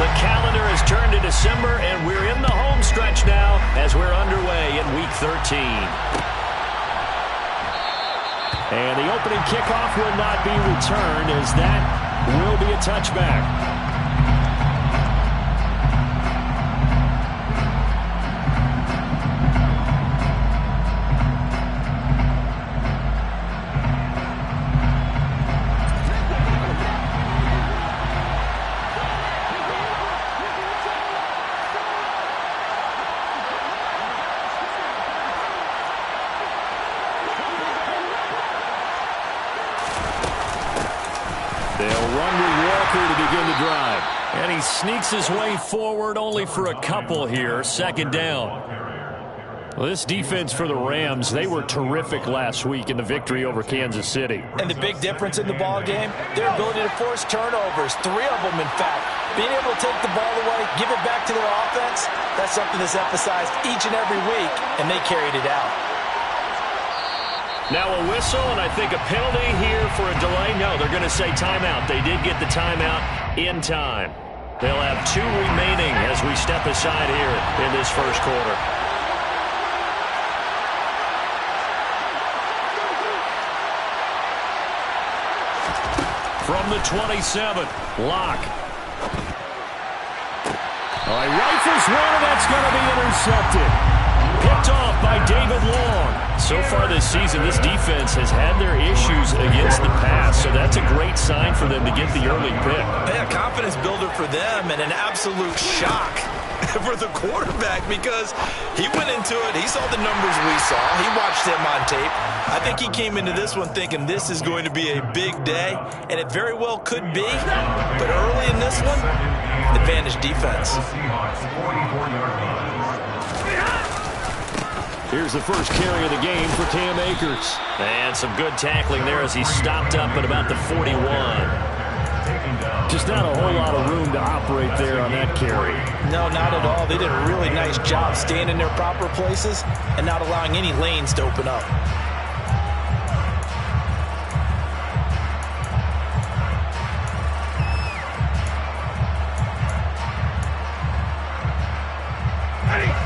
The calendar has turned to December, and we're in the home stretch now as we're underway in Week 13. And the opening kickoff will not be returned, as that will be a touchback. They'll run with Walker to begin the drive. And he sneaks his way forward only for a couple here. Second down. Well, this defense for the Rams, they were terrific last week in the victory over Kansas City. And the big difference in the ball game, their ability to force turnovers. 3 of them, in fact. Being able to take the ball away, give it back to their offense, that's something that's emphasized each and every week, and they carried it out. Now a whistle, and I think a penalty here for a delay. No, they're going to say timeout. They did get the timeout in time. They'll have 2 remaining as we step aside here in this first quarter. From the 27, Locke. All right, rifles one, and that's going to be intercepted. Picked off by David Long. So far this season, this defense has had their issues against the pass, so that's a great sign for them to get the early pick. Yeah, confidence builder for them, and an absolute shock for the quarterback, because he went into it, he saw the numbers we saw, he watched them on tape. I think he came into this one thinking this is going to be a big day, and it very well could be, but early in this one, advantage defense. Here's the first carry of the game for Cam Akers. And some good tackling there as he stopped up at about the 41. Just not a whole lot of room to operate there on that carry. No, not at all. They did a really nice job staying in their proper places and not allowing any lanes to open up.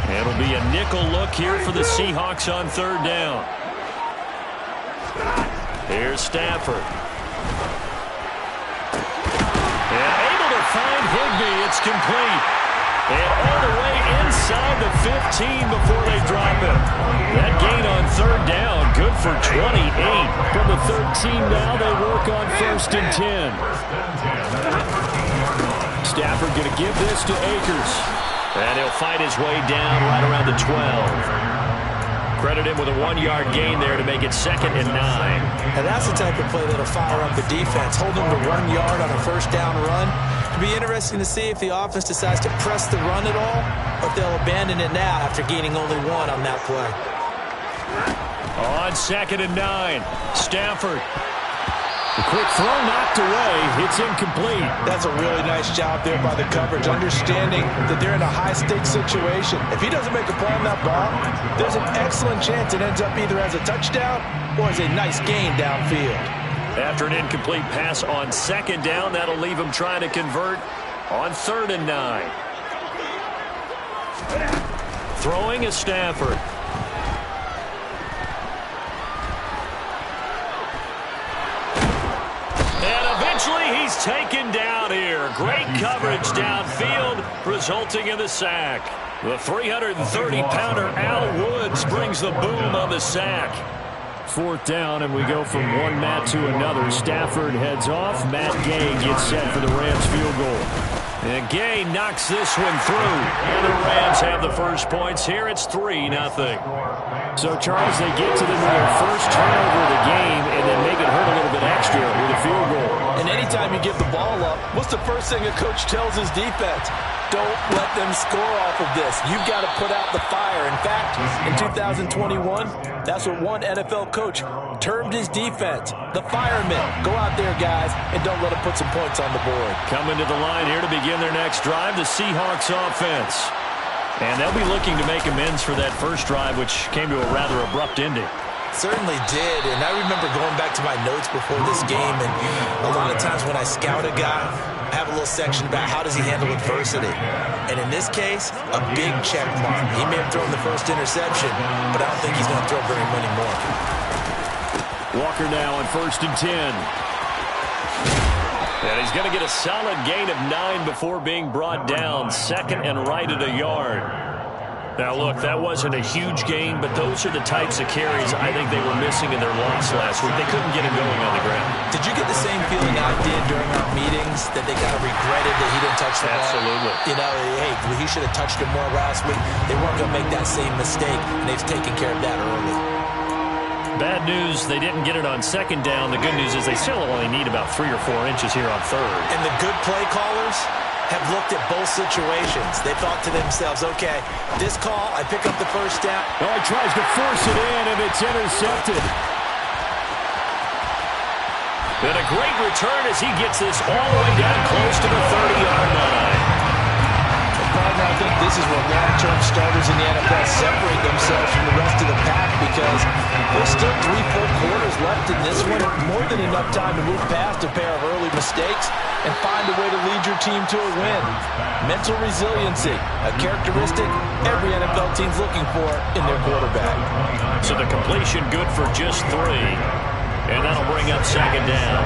It'll be a nickel look here for the Seahawks on 3rd down. Here's Stafford. And able to find Higbee. It's complete. And all the way inside the 15 before they drop it. That gain on 3rd down, good for 28. From the 13 now, they work on 1st and 10. Stafford going to give this to Akers. And he'll fight his way down right around the 12. Credit him with a 1-yard gain there to make it 2nd and 9. And that's the type of play that'll fire up the defense. Hold them to 1 yard on a 1st down run. It'll be interesting to see if the offense decides to press the run at all, or if they'll abandon it now after gaining only 1 on that play. On 2nd and 9, Stafford. The quick throw knocked away. It's incomplete. That's a really nice job there by the coverage, understanding that they're in a high-stakes situation. If he doesn't make a play on that ball, there's an excellent chance it ends up either as a touchdown or as a nice gain downfield. After an incomplete pass on 2nd down, that'll leave him trying to convert on 3rd and 9. Throwing is Stafford. He's taken down here. Great coverage downfield, resulting in the sack. The 330-pounder Al Woods brings the boom on the sack. 4th down, and we go from one Matt to another. Stafford heads off. Matt Gay gets set for the Rams field goal. And Gay knocks this one through. And the Rams have the first points here. It's 3-0. So, Charles, they get to them with their first turnover of the game and then make it hurt a little bit extra with a field goal. And anytime you give the ball up, what's the first thing a coach tells his defense? Don't let them score off of this. You've got to put out the fire. In fact, in 2021, that's what one NFL coach termed his defense, the firemen. Go out there, guys, and don't let them put some points on the board. Coming to the line here to begin their next drive, the Seahawks offense. And they'll be looking to make amends for that first drive, which came to a rather abrupt ending. Certainly did, and I remember going back to my notes before this game, and a lot of times when I scout a guy, I have a little section about how does he handle adversity. And in this case, a big check mark. He may have thrown the first interception, but I don't think he's going to throw very many more. Walker now on 1st and 10. And he's going to get a solid gain of 9 before being brought down. 2nd and right at a yard. Now, look, that wasn't a huge gain, but those are the types of carries I think they were missing in their loss last week. They couldn't get him going on the ground. Did you get the same feeling I did during our meetings, that they kind of regretted that he didn't touch the ball? Absolutely. You know, hey, he should have touched it more last week. They weren't going to make that same mistake, and they've taken care of that early. Bad news, they didn't get it on 2nd down. The good news is they still only need about 3 or 4 inches here on 3rd. And the good play callers have looked at both situations. They thought to themselves, okay, this call, I pick up the first down. Oh, he tries to force it in, and it's intercepted. And a great return as he gets this all the way down close to the 30-yard line. I think this is where long-term starters in the NFL separate themselves from the rest of the pack, because there's still 3 full quarters left in this one. More than enough time to move past a pair of early mistakes and find a way to lead your team to a win. Mental resiliency, a characteristic every NFL team's looking for in their quarterback. So the completion good for just 3, and that'll bring up 2nd down.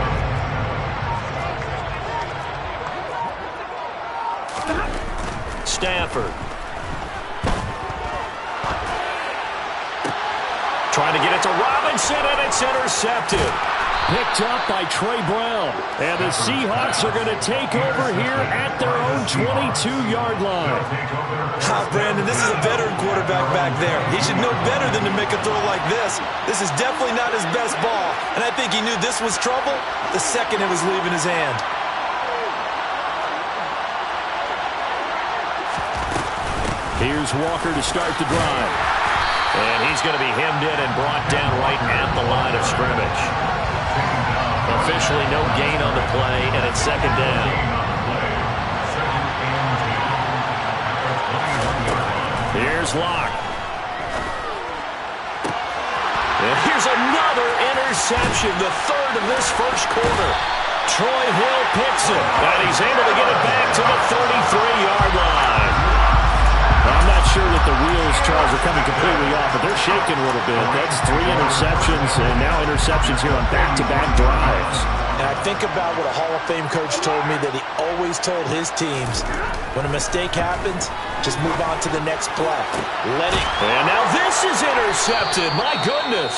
Stafford. Trying to get it to Robinson, and it's intercepted. Picked up by Trey Brown. And the Seahawks are going to take over here at their own 22-yard line. Brandon, this is a veteran quarterback back there. He should know better than to make a throw like this. This is definitely not his best ball, and I think he knew this was trouble the second it was leaving his hand. Here's Walker to start the drive. And he's going to be hemmed in and brought down right at the line of scrimmage. Officially no gain on the play, and it's 2nd down. Here's Locke. And here's another interception, the 3rd of this first quarter. Troy Hill picks it, and he's able to get it back to the 33-yard line. I'm not sure that the wheels, Charles, are coming completely off, but they're shaking a little bit. That's 3 interceptions, and now interceptions here on back-to-back drives. And I think about what a Hall of Fame coach told me, that he always told his teams, when a mistake happens, just move on to the next play. Let it. And now this is intercepted. My goodness.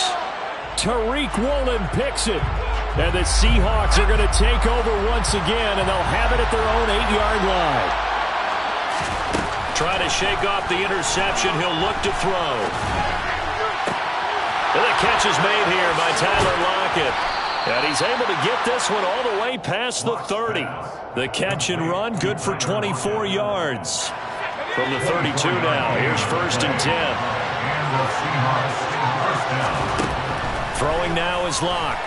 Tariq Woolen picks it. And the Seahawks are going to take over once again, and they'll have it at their own 8-yard line. Try to shake off the interception. He'll look to throw. And the catch is made here by Tyler Lockett. And he's able to get this one all the way past the 30. The catch and run, good for 24 yards. From the 32 now, here's 1st and 10. Throwing now is Locke.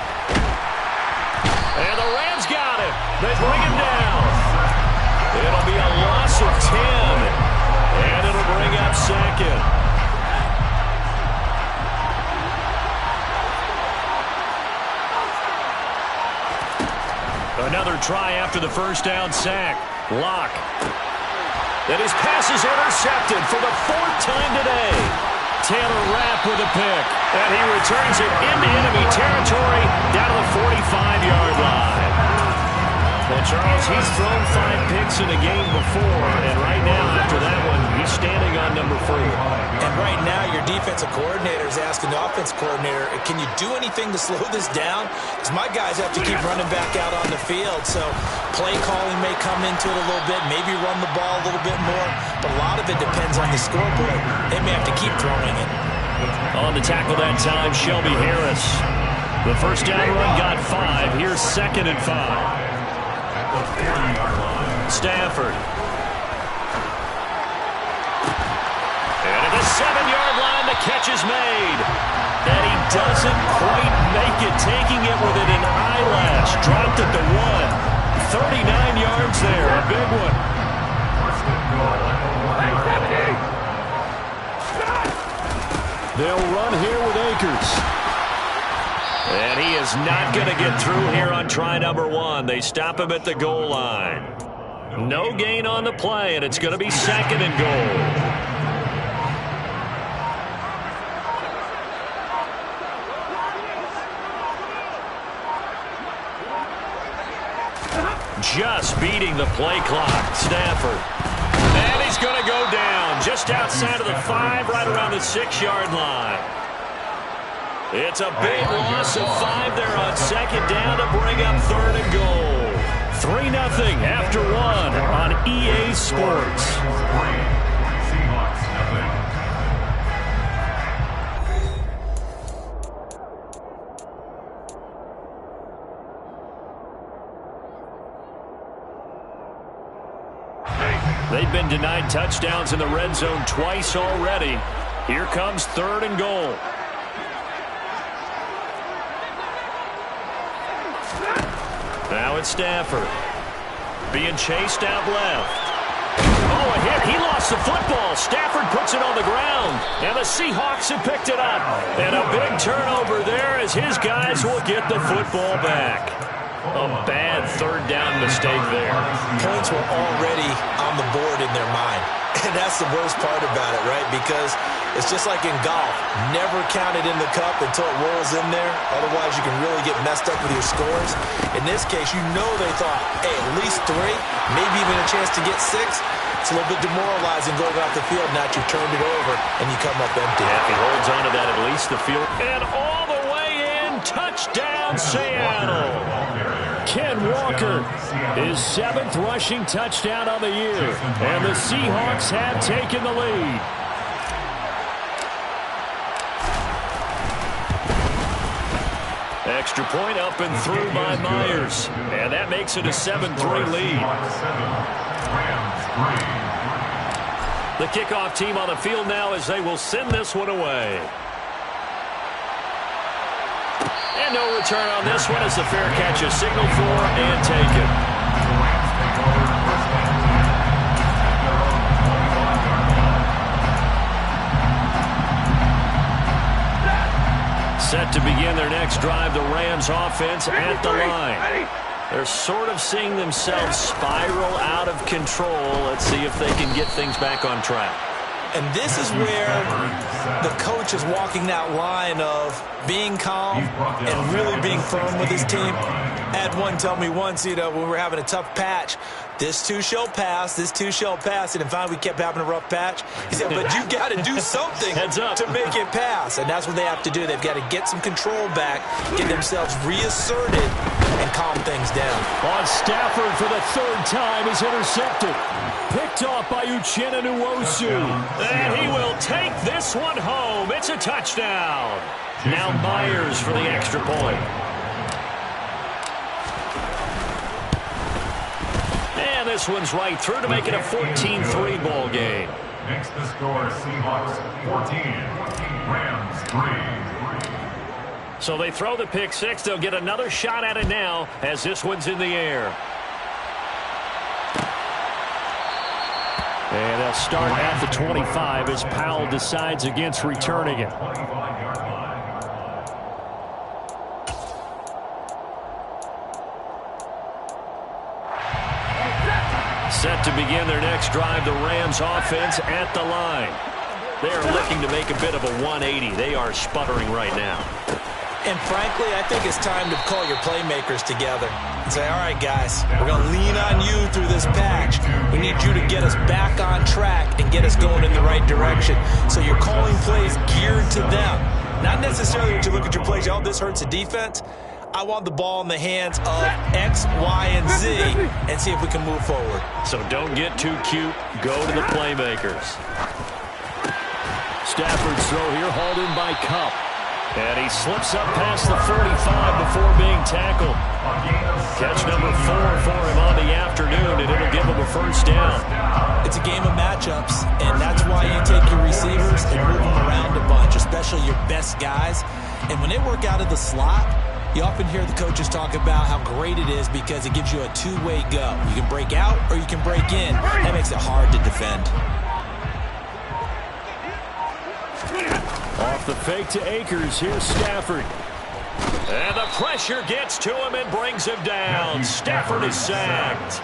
And the Rams got him. They bring him down. It'll be a loss of 10. And it'll bring up 2nd. Another try after the first down sack. Locke. And his pass is intercepted for the 4th time today. Taylor Rapp with a pick. And he returns it into enemy territory down to the 45-yard line. Well, Charles, he's thrown 5 picks in a game before, and right now, after that one, he's standing on number 4. And right now, your defensive coordinator is asking the offense coordinator, can you do anything to slow this down? Because my guys have to keep running back out on the field, so play calling may come into it a little bit, maybe run the ball a little bit more, but a lot of it depends on the scoreboard. They may have to keep throwing it. On the tackle that time, Shelby Harris. The first down run got 5. Here's 2nd and 5. Stafford. And at the 7-yard line, the catch is made. And he doesn't quite make it, taking it within an eyelash. Dropped it to 1. 39 yards there, a big one. They'll run here with Akers. And he is is not going to get through here on try number 1. They stop him at the goal line. No gain on the play, and it's going to be 2nd and goal. Just beating the play clock. Stafford. And he's going to go down just outside of the 5, right around the 6-yard line. It's a big loss of 5 there on 2nd down to bring up 3rd and goal. 3-0 after 1 on EA Sports. They've been denied touchdowns in the red zone twice already. Here comes 3rd and goal. Now it's Stafford. Being chased out left. Oh, a hit. He lost the football. Stafford puts it on the ground. And the Seahawks have picked it up. And a big turnover there as his guys will get the football back. A bad 3rd down mistake there. Points were already on the board in their mind. And that's the worst part about it, right? Because it's just like in golf. Never count it in the cup until it rolls in there. Otherwise, you can really get messed up with your scores. In this case, you know they thought, hey, at least 3, maybe even a chance to get 6. It's a little bit demoralizing going off the field. Now you turned it over, and you come up empty. Yeah, if he holds on to that, at least the field. And all the way in. Touchdown, Seattle. Ken Walker, his 7th rushing touchdown on the year. And the Seahawks have taken the lead. Extra point up and through by Myers. And that makes it a 7-3 lead. The kickoff team on the field now as they will send this one away. And no return on this one as the fair catch is signaled for and taken. Set to begin their next drive, the Rams offense at the line. They're sort of seeing themselves spiral out of control. Let's see if they can get things back on track. And this is where the coach is walking that line of being calm and really being firm with his team. I had one tell me once, when we were having a tough patch, this too shall pass, this too shall pass. And finally we kept having a rough patch. He said, but you got to do something to make it pass. And that's what they have to do. They've got to get some control back, get themselves reasserted, and calm things down. On Stafford for the 3rd time, he's intercepted. Picked off by Uchenna Nwosu. And he will take this one home. It's a touchdown. Now Myers for the extra point. And this one's right through to make it a 14-3 ball game. Next the score, Seahawks 14, Rams 3. So they throw the pick 6. They'll get another shot at it now as this one's in the air. And they'll start at the 25 as Powell decides against returning it. Set to begin their next drive, the Rams offense at the line. They are looking to make a bit of a 180. They are sputtering right now. And frankly, I think it's time to call your playmakers together and say, all right, guys, we're going to lean on you through this patch. We need you to get us back on track and get us going in the right direction. So you're calling plays geared to them. Not necessarily when you look at your plays, oh, this hurts the defense. I want the ball in the hands of X, Y, and Z and see if we can move forward. So don't get too cute. Go to the playmakers. Stafford's throw here hauled in by Kupp. And he slips up past the 45 before being tackled. Catch number 4 for him on the afternoon, and it'll give him a first down. It's a game of matchups, and that's why you take your receivers and move them around a bunch, especially your best guys. And when they work out of the slot, you often hear the coaches talk about how great it is because it gives you a two-way go. You can break out or you can break in. That makes it hard to defend. Off the fake to Akers. Here's Stafford. And the pressure gets to him and brings him down. Stafford is sacked.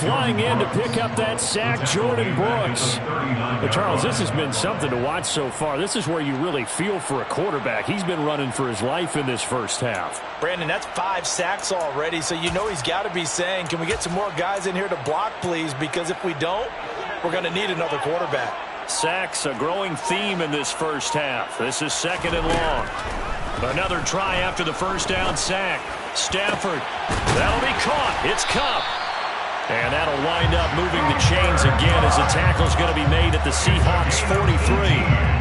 Flying in to pick up that sack, Jordan Brooks. But Charles, this has been something to watch so far. This is where you really feel for a quarterback. He's been running for his life in this first half. Brandon, that's 5 sacks already, so you know he's got to be saying, can we get some more guys in here to block, please? Because if we don't, we're going to need another quarterback. Sacks, a growing theme in this first half. This is 2nd and long. Another try after the first down sack. Stafford, that'll be caught. It's Kupp. And that'll wind up moving the chains again as the tackle's going to be made at the Seahawks 43.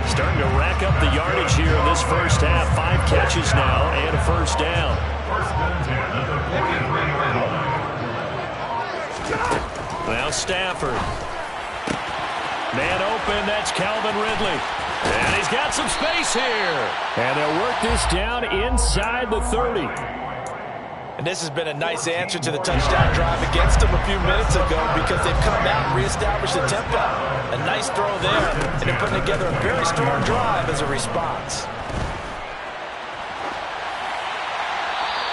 Starting to rack up the yardage here in this first half. 5 catches now and a first down. First and 10 at the 43-yard line. Now Stafford. Man open, that's Calvin Ridley. And he's got some space here. And they'll work this down inside the 30. And this has been a nice answer to the touchdown drive against them a few minutes ago because they've come out and reestablished the tempo. A nice throw there, and they're putting together a very strong drive as a response.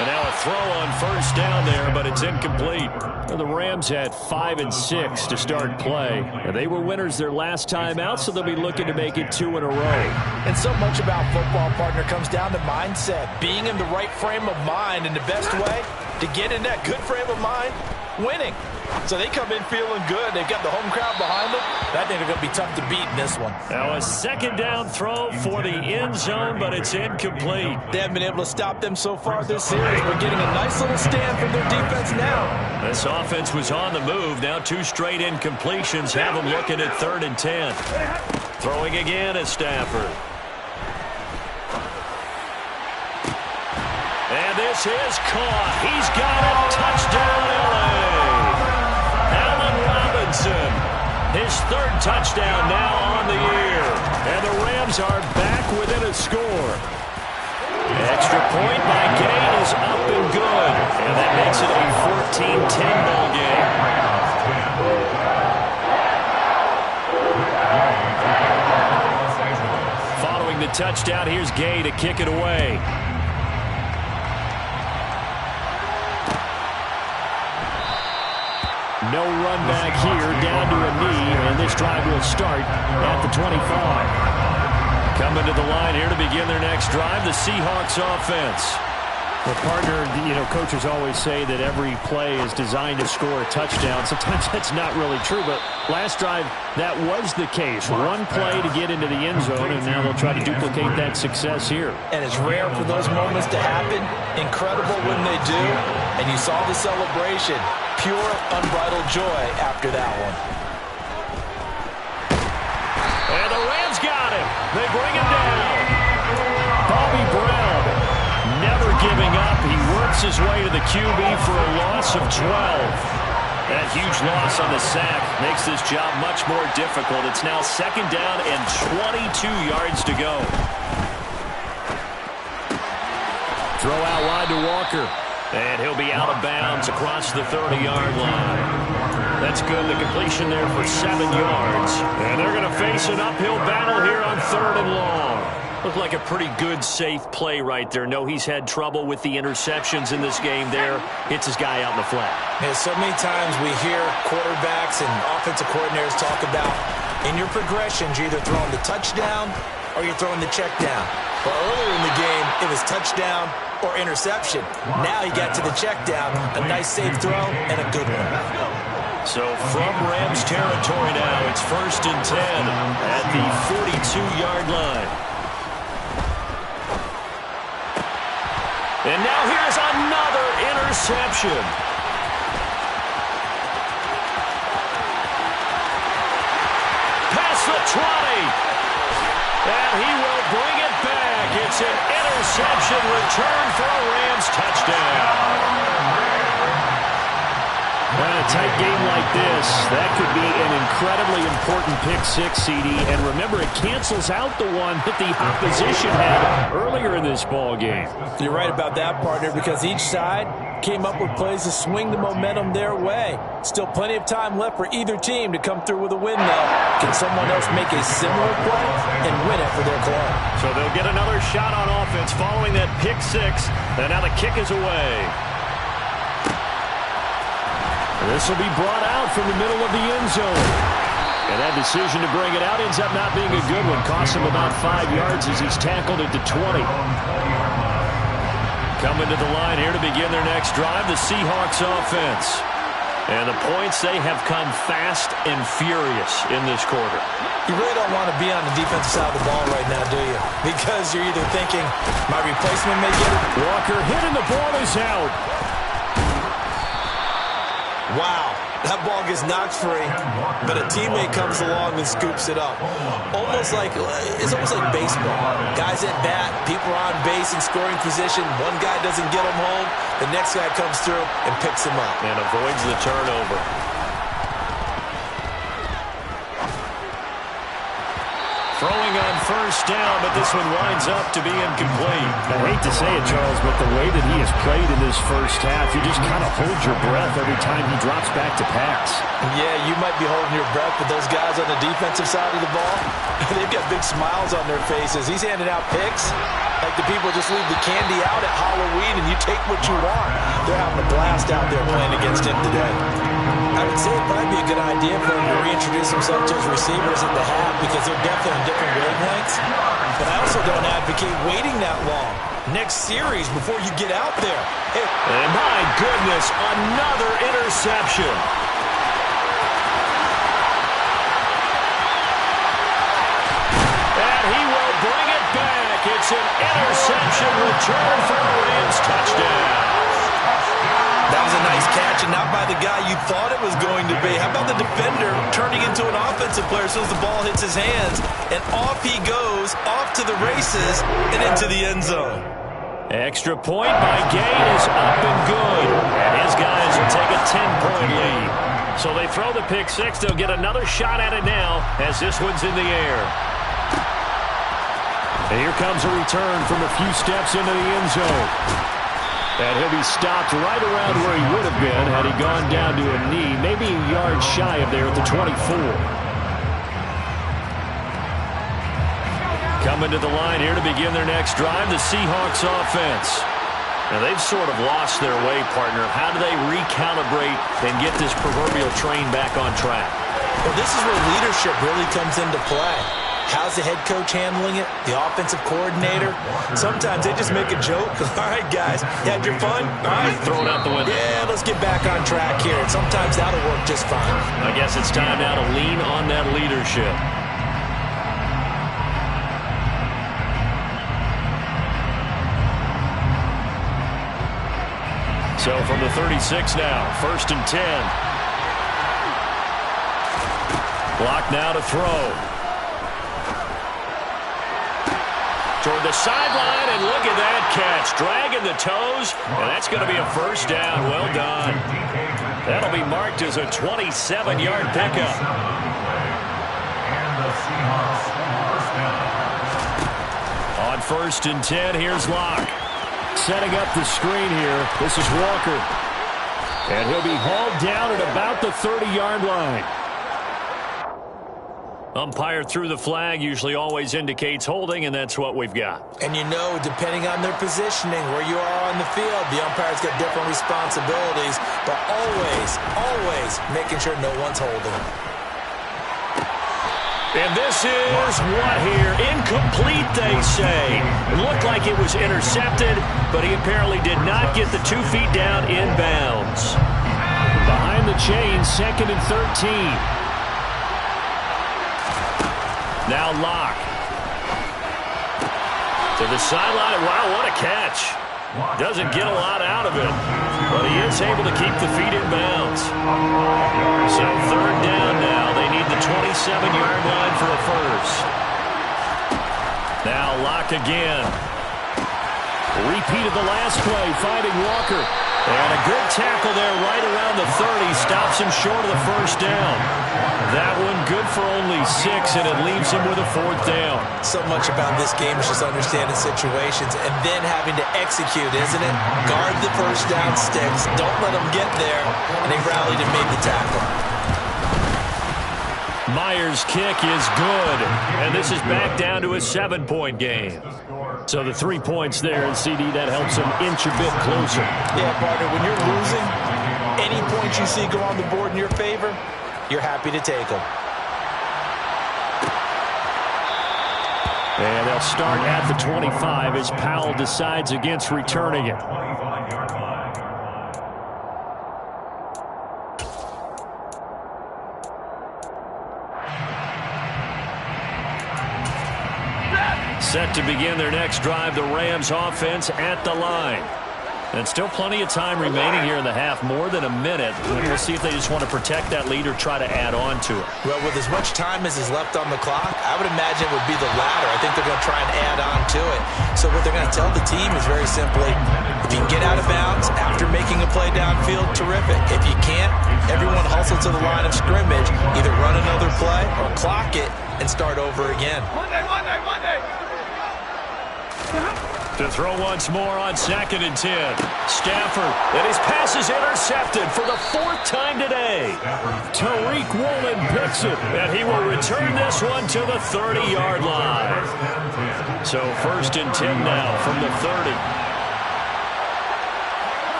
And now a throw on first down there, but it's incomplete. Well, the Rams had 5 and 6 to start play. And they were winners their last time out, so they'll be looking to make it 2 in a row. And so much about football, partner, comes down to mindset. Being in the right frame of mind, and the best way to get in that good frame of mind, winning. So they come in feeling good. They've got the home crowd behind them. I think they're going to be tough to beat in this one. Now a 2nd down throw for the end zone, but it's incomplete. They haven't been able to stop them so far this series. We're getting a nice little stand from their defense now. This offense was on the move. Now 2 straight incompletions have them looking at 3rd and 10. Throwing again is Stafford. And this is caught. He's got it. Touchdown, LA. Allen Robinson. His 3rd touchdown now on the year. And the Rams are back within a score. Extra point by Gay is up and good. And that makes it a 14-10 ball game. Following the touchdown, here's Gay to kick it away. No run back here, down to a knee, and this drive will start at the 25. Coming to the line here to begin their next drive, the Seahawks offense. Well, partner, coaches always say that every play is designed to score a touchdown. Sometimes that's not really true, but last drive, that was the case. One play to get into the end zone, and now they'll try to duplicate that success here. And it's rare for those moments to happen. Incredible when they do. And you saw the celebration. Pure, unbridled joy after that one. And the Rams got him. They bring him down. Bobby Brown never giving up. He works his way to the QB for a loss of 12. That huge loss on the sack makes this job much more difficult. It's now 2nd down and 22 yards to go. Throw out wide to Walker. And he'll be out of bounds across the 30-yard line. That's good. The completion there for 7 yards. And they're going to face an uphill battle here on 3rd and long. Looked like a pretty good, safe play right there. No, he's had trouble with the interceptions in this game there. Hits his guy out in the flat. Yeah, so many times we hear quarterbacks and offensive coordinators talk about in your progressions, you're either throwing the touchdown or you're throwing the check down. But earlier in the game, it was touchdown or interception. Now he got to the check down, a nice safe throw, and a good one. So from Rams territory now, it's 1st and 10 at the 42-yard line. And now here's another interception. Past the 20. And he will bring it back. It's an interception return for a Rams touchdown. In a tight game like this, that could be an incredibly important pick six, CD. And remember, it cancels out the one that the opposition had earlier in this ball game. You're right about that, partner, because each side came up with plays to swing the momentum their way. Still plenty of time left for either team to come through with a win, though. Can someone else make a similar play and win it for their club? So they'll get another shot on offense following that pick six. And now the kick is away. This will be brought out from the middle of the end zone. And that decision to bring it out ends up not being a good one. Costs him about 5 yards as he's tackled at the 20. Coming to the line here to begin their next drive, the Seahawks offense. And the points, they have come fast and furious in this quarter. You really don't want to be on the defensive side of the ball right now, do you? Because you're either thinking, my replacement may get it. Walker hit and the ball is out. Wow, that ball gets knocked free, but a teammate comes along and scoops it up. It's almost like baseball. Guys at bat, people are on base in scoring position. One guy doesn't get him home, the next guy comes through and picks him up. And avoids the turnover. Throwing on first down, but this one winds up to be incomplete. I hate to say it, Charles, but the way that he has played in this first half, you just kind of hold your breath every time he drops back to pass. Yeah, you might be holding your breath, but those guys on the defensive side of the ball, they've got big smiles on their faces. He's handing out picks like the people just leave the candy out at Halloween and you take what you want. They're having a blast out there playing against him today. I would say it might be a good idea for him to reintroduce himself to his receivers at the half because they're definitely on different wavelengths. But I also don't advocate waiting that long. Next series before you get out there. Hey. And my goodness, another interception. And he will bring it back. It's an interception return for a Rams touchdown. That was a nice catch, and not by the guy you thought it was going to be. How about the defender turning into an offensive player as soon as the ball hits his hands, and off he goes, off to the races, and into the end zone. Extra point by Gain is up and good. And his guys will take a 10-point lead. So they throw the pick six. They'll get another shot at it now as this one's in the air. And here comes a return from a few steps into the end zone. And he'll be stopped right around where he would have been had he gone down to a knee, maybe a yard shy of there at the 24. Coming to the line here to begin their next drive, the Seahawks offense. Now, they've sort of lost their way, partner. How do they recalibrate and get this proverbial train back on track? Well, this is where leadership really comes into play. How's the head coach handling it? The offensive coordinator? Sometimes they just make a joke. All right, guys, you had your fun? All right. Throw it out the window. Yeah, let's get back on track here. And sometimes that'll work just fine. I guess it's time now to lean on that leadership. So from the 36 now, 1st and 10. Block now to throw. Toward the sideline, and look at that catch. Dragging the toes, and that's going to be a first down. Well done. That'll be marked as a 27-yard pickup. On 1st and 10, here's Locke. Setting up the screen here. This is Walker. And he'll be hauled down at about the 30-yard line. Umpire threw the flag, usually always indicates holding, and that's what we've got. And you know, depending on their positioning, where you are on the field, the umpire's got different responsibilities, but always making sure no one's holding. And this is what here? Incomplete, they say. It looked like it was intercepted, but he apparently did not get the 2 feet down in bounds. Behind the chain, 2nd and 13. Now Locke. To the sideline. Wow, what a catch. Doesn't get a lot out of it, but he is able to keep the feet in bounds. So 3rd down now. They need the 27-yard line for a first. Now Locke again. Repeat of the last play, finding Walker. And a good tackle there right around the 30. Stops him short of the first down. That one good for only 6, and it leaves him with a 4th down. So much about this game is just understanding situations and then having to execute, isn't it? Guard the first down sticks. Don't let them get there. And they rallied and made the tackle. Myers' kick is good, and this is back down to a 7-point game. So the 3 points there, and CD, that helps them inch a bit closer. Yeah, partner, when you're losing, any points you see go on the board in your favor, you're happy to take them. And they'll start at the 25 as Powell decides against returning it. Set to begin their next drive, the Rams offense at the line. And still plenty of time remaining here in the half, more than a minute. We'll see if they just want to protect that lead or try to add on to it. Well, with as much time as is left on the clock, I would imagine it would be the latter. I think they're going to try and add on to it. So what they're going to tell the team is very simply, if you can get out of bounds after making a play downfield, terrific. If you can't, everyone hustle to the line of scrimmage, either run another play or clock it and start over again. Monday. To throw once more on 2nd and 10. Stafford, and his pass is intercepted for the 4th time today. Tariq Woolen picks it, and he will return this one to the 30-yard line. So 1st and 10 now from the 30.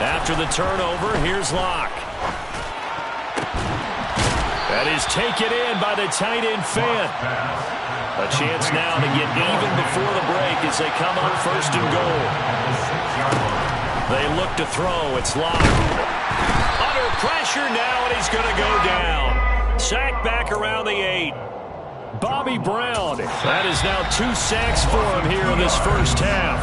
After the turnover, here's Locke. That is taken in by the tight end Fant. A chance now to get even before the break as they come up 1st and goal. They look to throw. It's Locke. Under pressure now, and he's going to go down. Sack back around the 8. Bobby Brown. That is now 2 sacks for him here in this first half.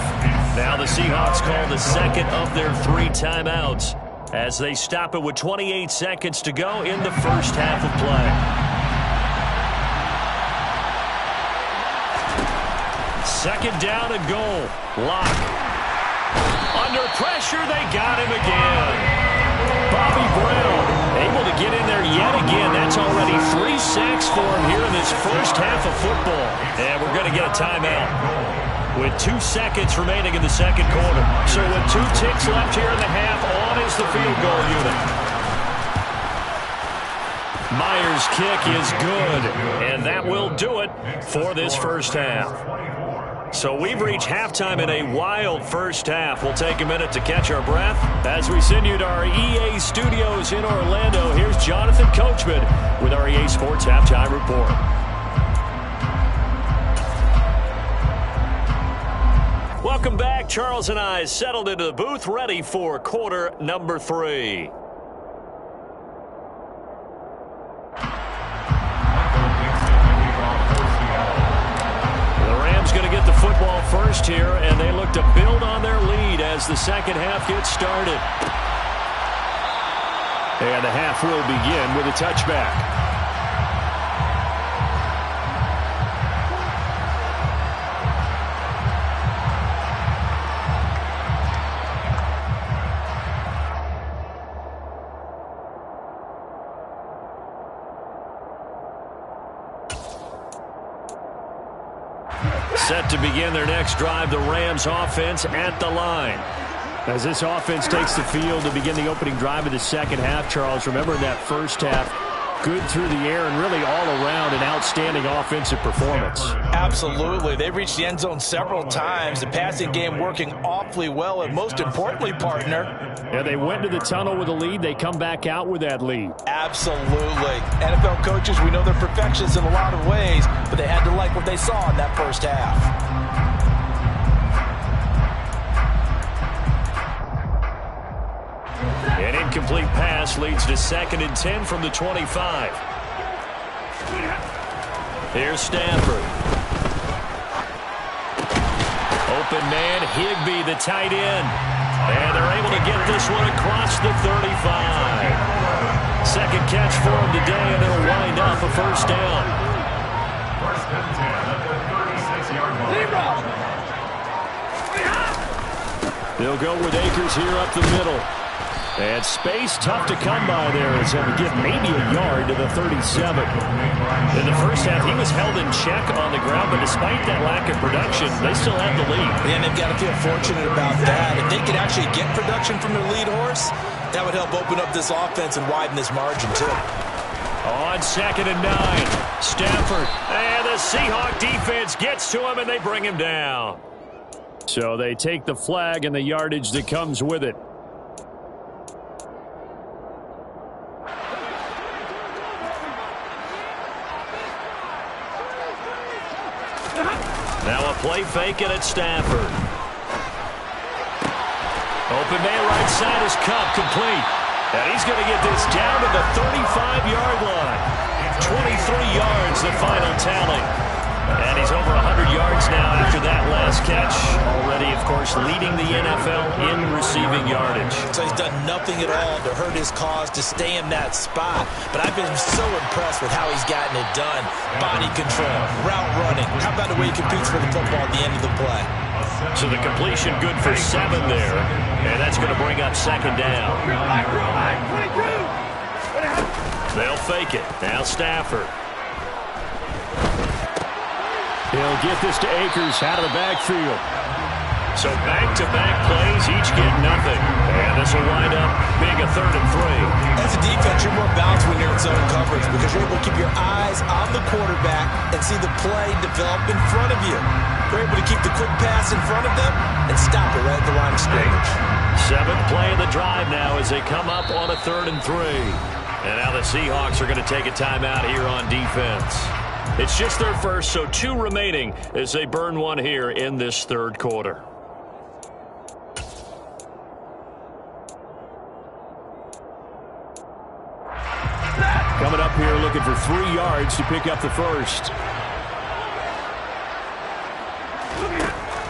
Now the Seahawks call the second of their 3 timeouts as they stop it with 28 seconds to go in the first half of play. 2nd down and goal. Locke. Under pressure, they got him again. Bobby Brown able to get in there yet again. That's already 3 sacks for him here in this first half of football. And we're going to get a timeout with 2 seconds remaining in the second quarter. So with 2 ticks left here in the half, on is the field goal unit. Myers' kick is good, and that will do it for this first half. So we've reached halftime in a wild first half. We'll take a minute to catch our breath as we send you to our EA studios in Orlando. Here's Jonathan Coachman with our EA Sports Halftime Report. Welcome back. Charles and I settled into the booth, ready for quarter number 3. Going to get the football first here, and they look to build on their lead as the second half gets started. And the half will begin with a touchback. Set to begin their next drive, the Rams offense at the line. As this offense takes the field to begin the opening drive of the second half, Charles, remember that first half, good through the air and really all around an outstanding offensive performance. Absolutely. They reached the end zone several times. The passing game working awfully well, and most importantly, partner. Yeah, they went to the tunnel with a lead. They come back out with that lead. Absolutely. NFL coaches, we know they're perfectionists in a lot of ways, but they had to like what they saw in that first half. An incomplete pass leads to 2nd and 10 from the 25. Here's Stafford. Open man, Higbee, the tight end. And they're able to get this one across the 35. Second catch for him today, and it'll wind up a first down. 1st and 10 at the 36-yard line. They'll go with Akers here up the middle. And space tough to come by there as they'll give maybe a yard to the 37. In the first half, he was held in check on the ground, but despite that lack of production, they still have the lead. And they've got to feel fortunate about that. If they could actually get production from their lead horse, that would help open up this offense and widen this margin, too. On 2nd and 9, Stafford. And the Seahawk defense gets to him, and they bring him down. So they take the flag and the yardage that comes with it. Now a play fake it at Stafford. Open man right side is Kupp, complete. And he's going to get this down to the 35-yard line. 23 yards, the final tally. And he's over 100 yards now after that last catch. Already, of course, leading the NFL in receiving yardage. So he's done nothing at all to hurt his cause, to stay in that spot. But I've been so impressed with how he's gotten it done. Body control, route running. How about the way he competes for the football at the end of the play? So the completion good for 7 there. And that's going to bring up 2nd down. They'll fake it. Now Stafford. He'll get this to Akers out of the backfield. So back-to-back plays, each get nothing. And this will wind up being a 3rd and 3. As a defense, you're more balanced when you're in zone coverage because you're able to keep your eyes on the quarterback and see the play develop in front of you. You're able to keep the quick pass in front of them and stop it right at the line of scrimmage. 7th play of the drive now as they come up on a 3rd and 3. And now the Seahawks are going to take a timeout here on defense. It's just their first, so 2 remaining as they burn one here in this 3rd quarter. Coming up here looking for 3 yards to pick up the first.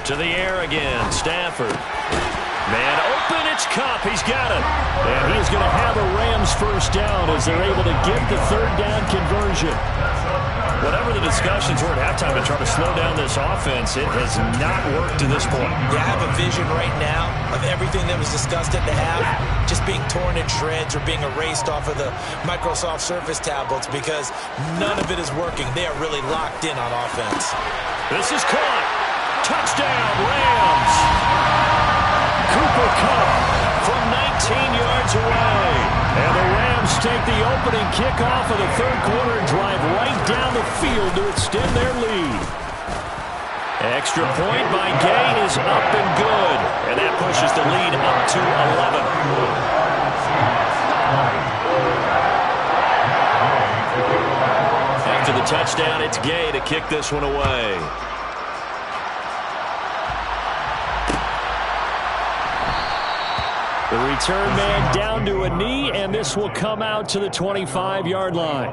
To the air again, Stafford. Man open, it's Kupp. He's got it. And he's going to have a Rams first down as they're able to get the 3rd down conversion. Whatever the discussions were at halftime to try to slow down this offense, it has not worked to this point. Yeah, I have a vision right now of everything that was discussed at the half just being torn in shreds or being erased off of the Microsoft Surface tablets because none of it is working. They are really locked in on offense. This is caught. Touchdown, Rams. Cooper Kupp from 19 yards away. And the Rams take the opening kickoff of the 3rd quarter and drive right down the field to extend their lead. Extra point by Gay is up and good. And that pushes the lead up to 11. After the touchdown, it's Gay to kick this one away. The return man down to a knee, and this will come out to the 25-yard line.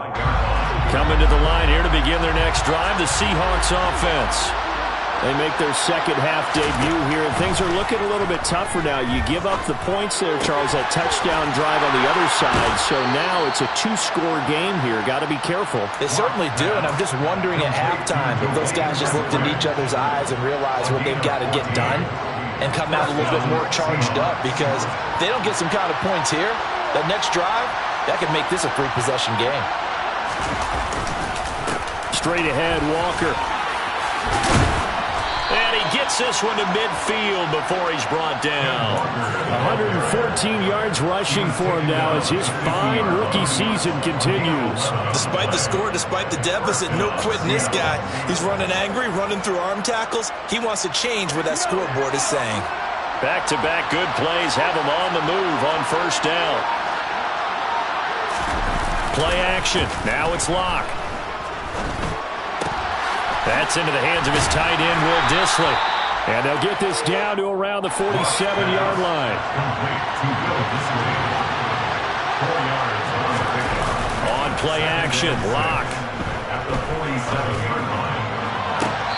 Coming to the line here to begin their next drive, the Seahawks offense. They make their 2nd half debut here, and things are looking a little bit tougher now. You give up the points there, Charles, that touchdown drive on the other side, so now it's a 2-score game here. Got to be careful. They certainly do, and I'm just wondering at halftime if those guys just looked into each other's eyes and realized what they've got to get done and come out a little bit more charged up, because if they don't get some kind of points here, that next drive, that could make this a 3-possession game. Straight ahead, Walker. And he gets this one to midfield before he's brought down. 114 yards rushing for him now as his fine rookie season continues. Despite the score, despite the deficit, no quitting this guy. He's running angry, running through arm tackles. He wants to change what that scoreboard is saying. Back-to-back good plays have him on the move on 1st down. Play action. Now it's Locke. That's into the hands of his tight end, Will Dissly. And they'll get this down to around the 47-yard line. On play action, Locke.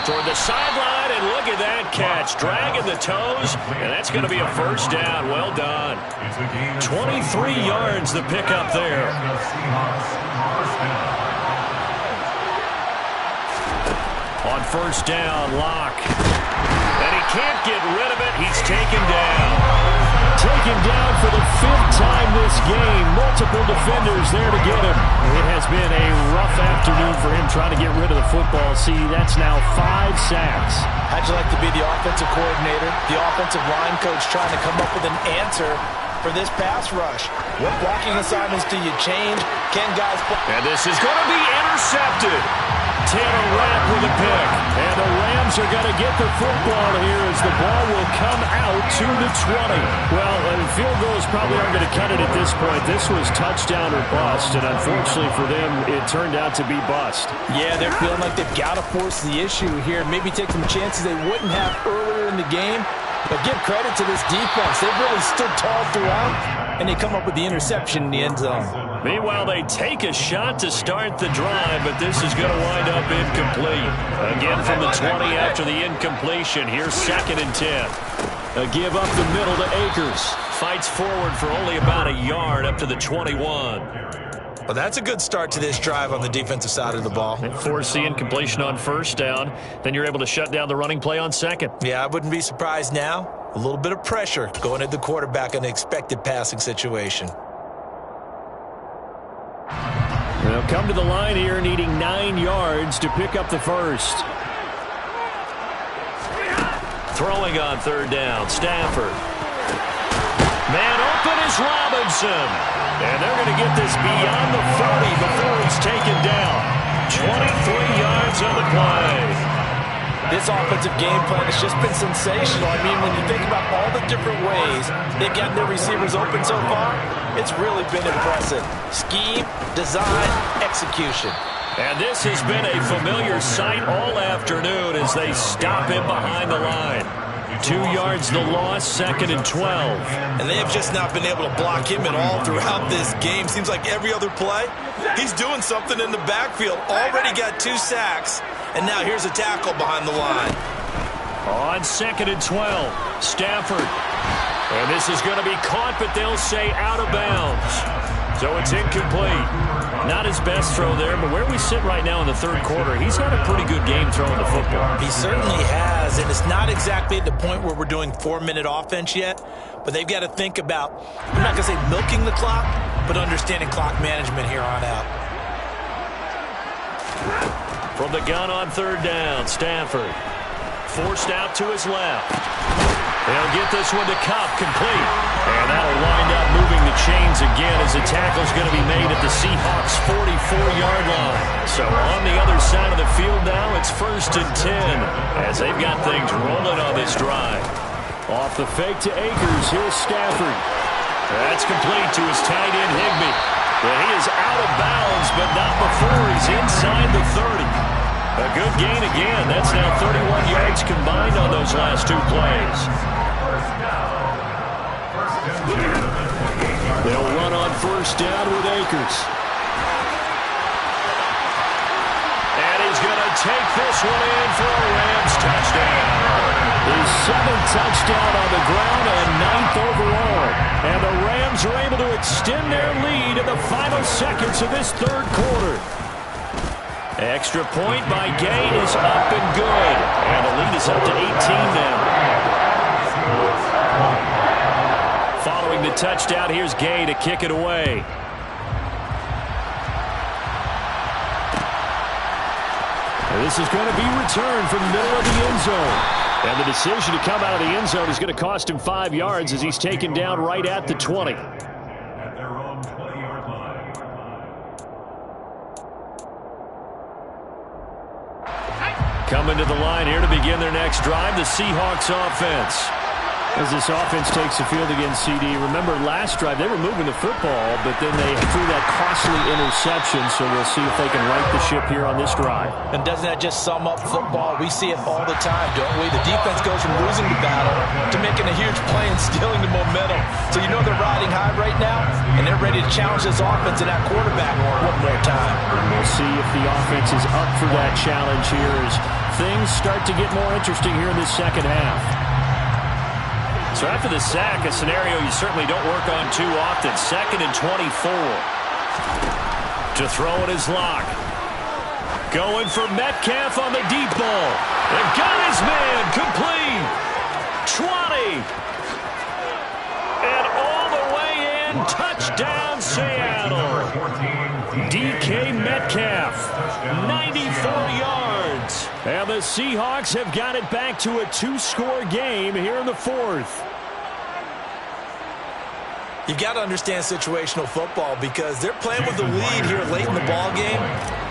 Toward the sideline, and look at that catch. Dragging the toes, and that's going to be a 1st down. Well done. 23 yards the pickup there. On 1st down, Locke. And he can't get rid of it. He's taken down. Taken down for the 5th time this game. Multiple defenders there to get him. It has been a rough afternoon for him trying to get rid of the football. See, that's now 5 sacks. How'd you like to be the offensive coordinator, the offensive line coach trying to come up with an answer for this pass rush? What blocking assignments do you change? Can guys... And this is going to be intercepted. Tanner Rapp with a pick. And the Rams are going to get the football here as the ball will come out to the 20. Well, field goals probably aren't going to cut it at this point. This was touchdown or bust, and unfortunately for them, it turned out to be bust. Yeah, they're feeling like they've got to force the issue here. Maybe take some chances they wouldn't have earlier in the game. But give credit to this defense. They've really stood tall throughout, and they come up with the interception in the end zone. Meanwhile, they take a shot to start the drive, but this is going to wind up incomplete. Again from the 20 after the incompletion. Here's 2nd and 10. A give up the middle to Akers. Fights forward for only about a yard up to the 21. Well, that's a good start to this drive on the defensive side of the ball. Force the incompletion on 1st down. Then you're able to shut down the running play on 2nd. Yeah, I wouldn't be surprised now. A little bit of pressure going at the quarterback in an expected passing situation. They'll come to the line here needing 9 yards to pick up the first. Throwing on 3rd down, Stafford. Man open is Robinson. And they're going to get this beyond the 40 before he's taken down. 23 yards on the play. This offensive game plan has just been sensational. I mean, when you think about all the different ways they've gotten their receivers open so far, it's really been impressive. Scheme, design, execution. And this has been a familiar sight all afternoon as they stop him behind the line. 2 yards the loss, 2nd and 12. And they have just not been able to block him at all throughout this game. Seems like every other play, he's doing something in the backfield. Already got 2 sacks, and now here's a tackle behind the line. On 2nd and 12, Stafford. And this is going to be caught, but they'll say out of bounds. So it's incomplete. Not his best throw there, but where we sit right now in the 3rd quarter, he's had a pretty good game throwing the football. He certainly has, and it's not exactly at the point where we're doing 4-minute offense yet, but they've got to think about, I'm not going to say milking the clock, but understanding clock management here on out. From the gun on 3rd down, Stafford. Forced out to his left. They'll get this one to Kupp, complete. And that'll wind up moving the chains again as the tackle's going to be made at the Seahawks' 44-yard line. So on the other side of the field now, it's 1st and 10 as they've got things rolling on this drive. Off the fake to Akers, here's Stafford. That's complete to his tight end, Higbee. But he is out of bounds, but not before he's inside the 30. A good gain again. That's now 31 yards combined on those last 2 plays. They'll run on 1st down with Akers. And he's going to take this one in for a Rams touchdown. His 7th touchdown on the ground and 9th overall. And the Rams are able to extend their lead in the final seconds of this 3rd quarter. Extra point by Gay is up and good. And the lead is up to 18 now. Following the touchdown, here's Gay to kick it away. This is going to be returned from the middle of the end zone. And the decision to come out of the end zone is going to cost him 5 yards as he's taken down right at the 20. At their own 20-yard line. Coming to the line here to begin their next drive, the Seahawks offense. As this offense takes the field against CD, remember last drive they were moving the football, but then they threw that costly interception, so we'll see if they can right the ship here on this drive. And doesn't that just sum up football? We see it all the time, don't we? The defense goes from losing the battle to making a huge play and stealing the momentum. So you know they're riding high right now, and they're ready to challenge this offense and that quarterback one more time. And we'll see if the offense is up for that challenge here as things start to get more interesting here in this 2nd half. So after the sack, a scenario you certainly don't work on too often. 2nd and 24. To throw it is Locke. Going for Metcalf on the deep ball. They've got his man complete. 20. And all the way in. Touchdown, Seattle. DK Metcalf, 94 yards. And the Seahawks have got it back to a 2-score game here in the fourth. You've got to understand situational football because they're playing with the lead here late in the ball game.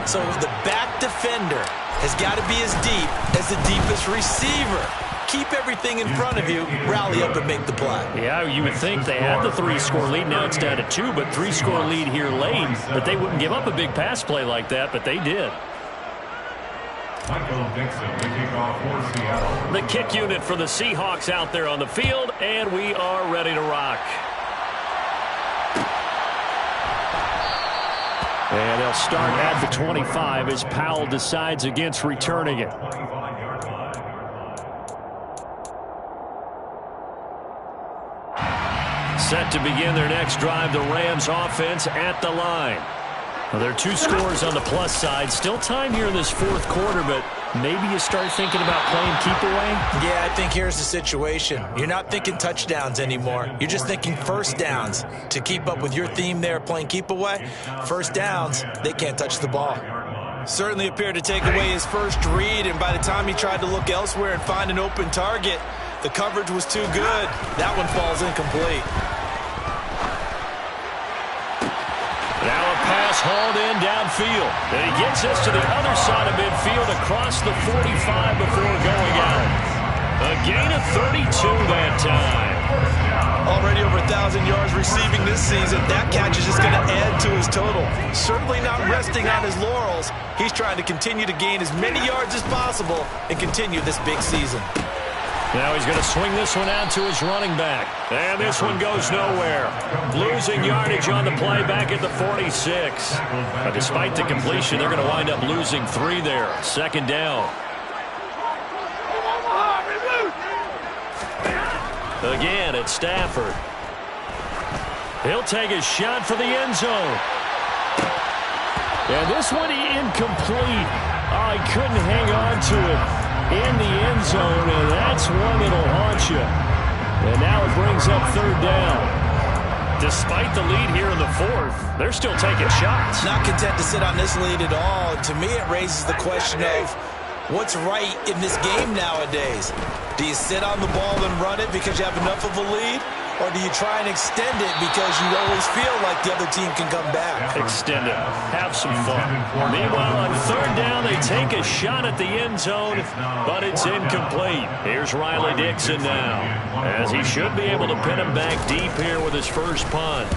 So the back defender has got to be as deep as the deepest receiver. Keep everything in front of you, rally up and make the play. Yeah, you would think they had the 3-score lead. Now it's down to 2, but 3-score lead here late. But they wouldn't give up a big pass play like that, but they did. Michael Dixon, the kickoff for Seattle. The kick unit for the Seahawks out there on the field, and we are ready to rock. And they'll start at the 25 as Powell decides against returning it. Set to begin their next drive, the Rams offense at the line. Well, there are 2 scores on the plus side. Still time here in this fourth quarter, but maybe you start thinking about playing keep away? Yeah, I think here's the situation. You're not thinking touchdowns anymore. You're just thinking first downs. To keep up with your theme there, playing keep away, first downs, they can't touch the ball. Certainly appeared to take away his first read, and by the time he tried to look elsewhere and find an open target, the coverage was too good. That one falls incomplete. Now a pass hauled in downfield. And he gets us to the other side of midfield across the 45 before going out. A gain of 32 that time. Already over 1,000 yards receiving this season. That catch is just going to add to his total. Certainly not resting on his laurels. He's trying to continue to gain as many yards as possible and continue this big season. Now he's going to swing this one out to his running back. And this one goes nowhere. Losing yardage on the play back at the 46. But despite the completion, they're going to wind up losing 3 there. Second down. Again, it's Stafford. He'll take a shot for the end zone. And this one incomplete. Oh, he couldn't hang on to it in the end zone, and that's one that'll haunt you. And now it brings up third down. Despite the lead here in the fourth, they're still taking shots. Not content to sit on this lead at all. And to me, it raises the question of what's right in this game nowadays. Do you sit on the ball and run it because you have enough of a lead? Or do you try and extend it because you always feel like the other team can come back? Extend it. Have some fun. Meanwhile, on third down, they take a shot at the end zone, but it's incomplete. Here's Riley Dixon now, as he should be able to pin him back deep here with his first punt.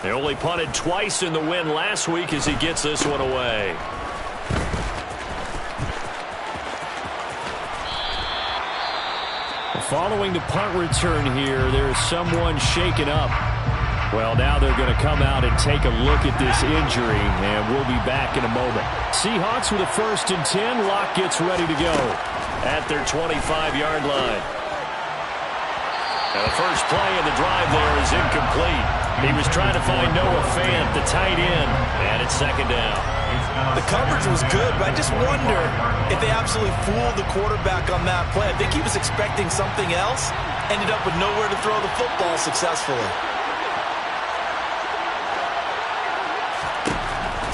They only punted twice in the win last week as he gets this one away. Following the punt return here, there's someone shaken up. Well, now they're going to come out and take a look at this injury, and we'll be back in a moment. Seahawks with a 1st and 10. Locke gets ready to go at their 25-yard line. And the first play of the drive there is incomplete. He was trying to find Noah Fant, the tight end, and it's second down. The coverage was good, but I just wonder if they absolutely fooled the quarterback on that play. I think he was expecting something else, ended up with nowhere to throw the football successfully.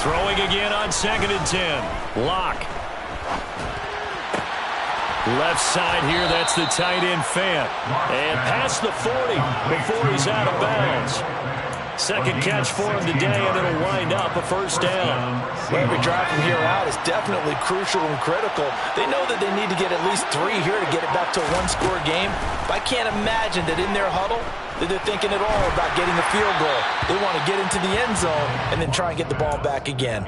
Throwing again on 2nd and 10. Locke. Left side here, that's the tight end Fant. And past the 40 before he's out of bounds. Second catch for him today, and it'll wind up a first down. Well, every drive from here out is definitely crucial and critical. They know that they need to get at least 3 here to get it back to a 1-score game. But I can't imagine that in their huddle that they're thinking at all about getting a field goal. They want to get into the end zone and then try and get the ball back again.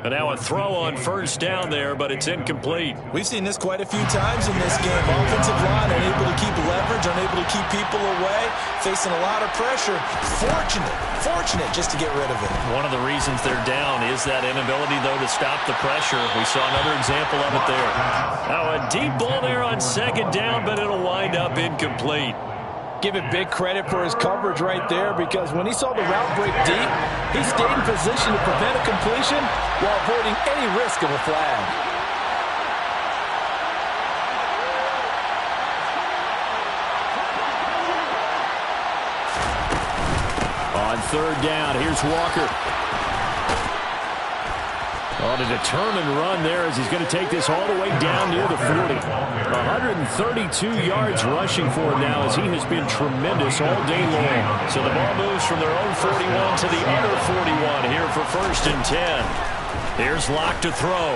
And now a throw on first down there, but it's incomplete. We've seen this quite a few times in this game. Offensive line unable to keep leverage, unable to keep people away, facing a lot of pressure. Fortunate just to get rid of it. One of the reasons they're down is that inability, though, to stop the pressure. We saw another example of it there. Now a deep ball there on second down, but it'll wind up incomplete. Give it big credit for his coverage right there, because when he saw the route break deep, he stayed in position to prevent a completion while avoiding any risk of a flag. third down. Here's Walker. On a determined run there as he's going to take this all the way down near the 40. 132 yards rushing for him now as he has been tremendous all day long. So the ball moves from their own 41 to the other 41 here for 1st and 10. Here's Locke to throw.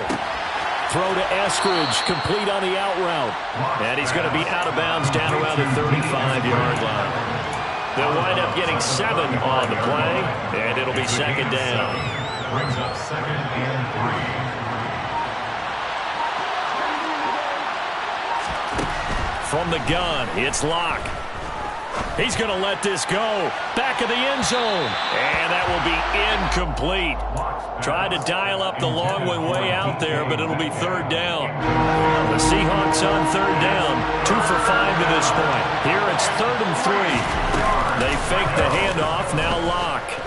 Throw to Eskridge, complete on the out route. And he's going to be out of bounds down around the 35-yard line. They'll wind up getting 7 on the play, and it'll be 2nd down. Brings up 2nd and 3. From the gun, it's Locke. He's going to let this go. Back of the end zone. And that will be incomplete. Tried to dial up the long way out there, but it'll be 3rd down. The Seahawks on 3rd down. 2 for 5 to this point. Here it's 3rd and 3. They fake the handoff. Now Locke.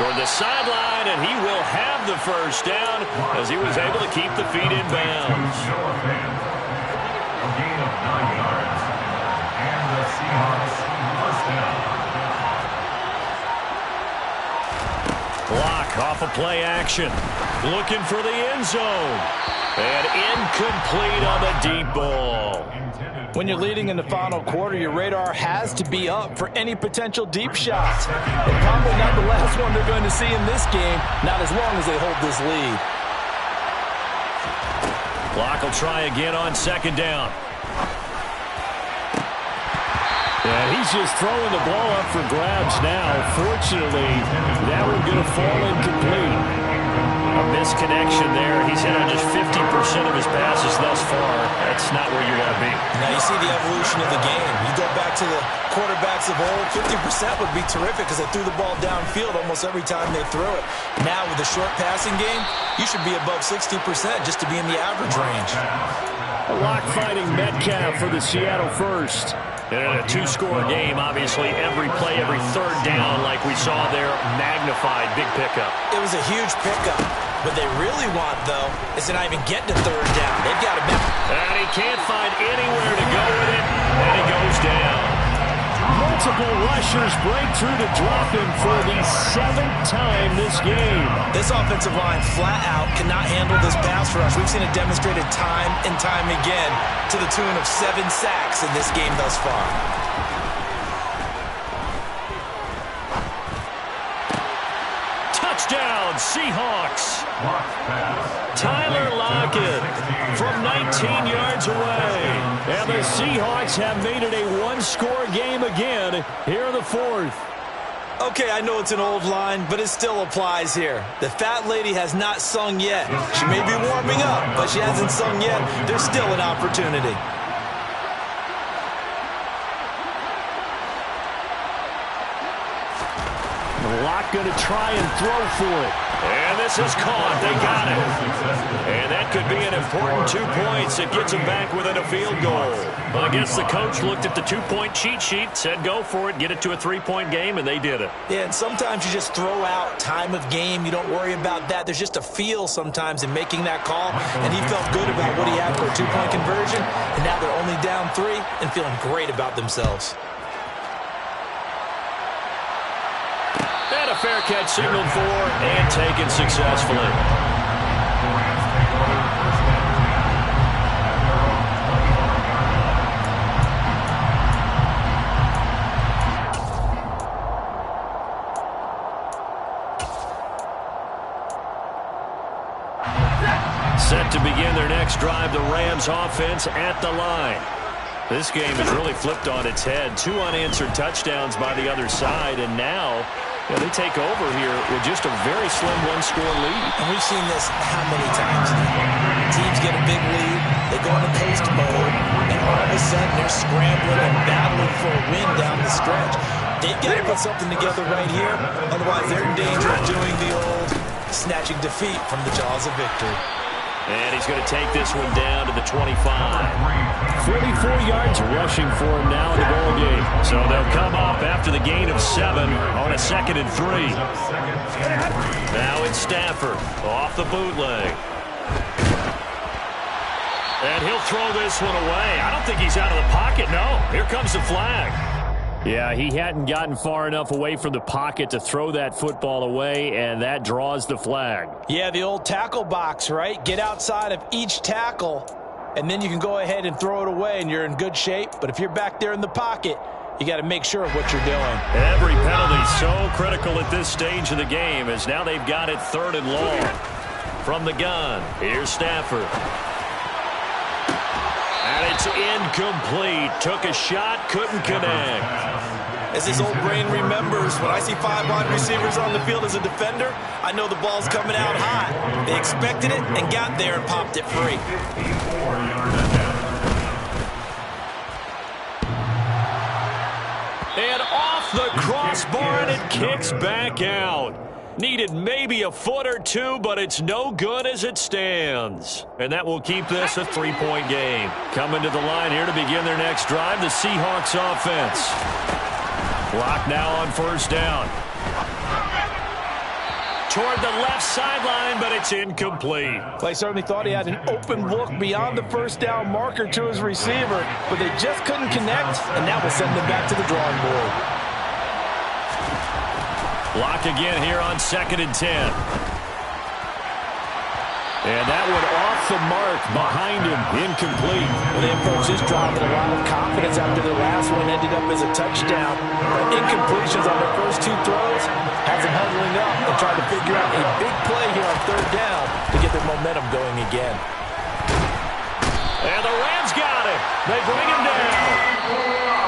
Toward the sideline, and he will have the 1st down as he was able to keep the feet in bounds. A gain of 9 yards. And the Seahawks 1st down. Locke off of play action. Looking for the end zone. And incomplete on the deep ball. When you're leading in the final quarter, your radar has to be up for any potential deep shots. And probably not the last one they're going to see in this game, not as long as they hold this lead. Locke will try again on 2nd down. And he's just throwing the ball up for grabs now. Fortunately, that one going to fall incomplete. A misconnection there. He's hit on just 50% of his passes thus far. That's not where you want to be. Now you see the evolution of the game. You go back to the quarterbacks of old, 50% would be terrific because they threw the ball downfield almost every time they threw it. Now with the short passing game, you should be above 60% just to be in the average range. Locke fighting Metcalf for the Seattle first. In a 2-score game, obviously, every play, every 3rd down, like we saw there, magnified, big pickup. It was a huge pickup. What they really want, though, is to not even get to 3rd down. They've got to... And he can't find anywhere to go with it, and he goes down. Multiple rushers break through to drop him for the 7th time this game. This offensive line flat out cannot handle this pass rush. We've seen it demonstrated time and time again to the tune of 7 sacks in this game thus far. Touchdown, Seahawks. Tyler Lockett from 19 yards away. And the Seahawks have made it a 1-score game again here in the 4th. Okay, I know it's an old line, but it still applies here. The fat lady has not sung yet. She may be warming up, but she hasn't sung yet. There's still an opportunity. Locke going to try and throw for it. And this is caught. They got it. And that could be an important 2 points. It gets them back within a field goal. Well, I guess the coach looked at the 2-point cheat sheet, said go for it, get it to a 3-point game, and they did it. Yeah, and sometimes you just throw out time of game. You don't worry about that. There's just a feel sometimes in making that call, and he felt good about what he had for a 2-point conversion, and now they're only down 3 and feeling great about themselves. And a fair catch signaled for and taken successfully. Set to begin their next drive, the Rams offense at the line. This game has really flipped on its head. 2 unanswered touchdowns by the other side, and now they take over here with just a very slim 1-score lead. And we've seen this how many times now? Teams get a big lead, they go into coast mode, and all of a sudden they're scrambling and battling for a win down the stretch. They've got to put something together right here, otherwise they're in danger of doing the old snatching defeat from the jaws of victory. And he's going to take this one down to the 25. 44 yards rushing for him now in the ball game. So they'll come up after the gain of 7 on a 2nd and 3. Now it's Stafford off the bootleg. And he'll throw this one away. I don't think he's out of the pocket, no. Here comes the flag. Yeah, he hadn't gotten far enough away from the pocket to throw that football away, and that draws the flag. Yeah, the old tackle box, right? Get outside of each tackle, and then you can go ahead and throw it away, and you're in good shape. But if you're back there in the pocket, you got to make sure of what you're doing. Every penalty so critical at this stage of the game, as now they've got it 3rd and long. From the gun, here's Stafford. And it's incomplete. Took a shot, couldn't connect. As his old brain remembers, when I see 5 wide receivers on the field as a defender, I know the ball's coming out hot. They expected it and got there and popped it free. And off the crossbar, and it kicks back out. Needed maybe a foot or two, but it's no good as it stands. And that will keep this a 3-point game. Coming to the line here to begin their next drive, the Seahawks offense. Clock now on 1st down. Toward the left sideline, but it's incomplete. They certainly thought he had an open look beyond the 1st down marker to his receiver, but they just couldn't connect, and that will send them back to the drawing board. Block again here on 2nd and 10. And that one off the mark behind him, incomplete. Well, they approached this drive with a lot of confidence after the last one ended up as a touchdown. But incompletions on their first 2 throws has them huddling up and trying to figure out a big play here on 3rd down to get their momentum going again. And the Rams got it. They bring him down.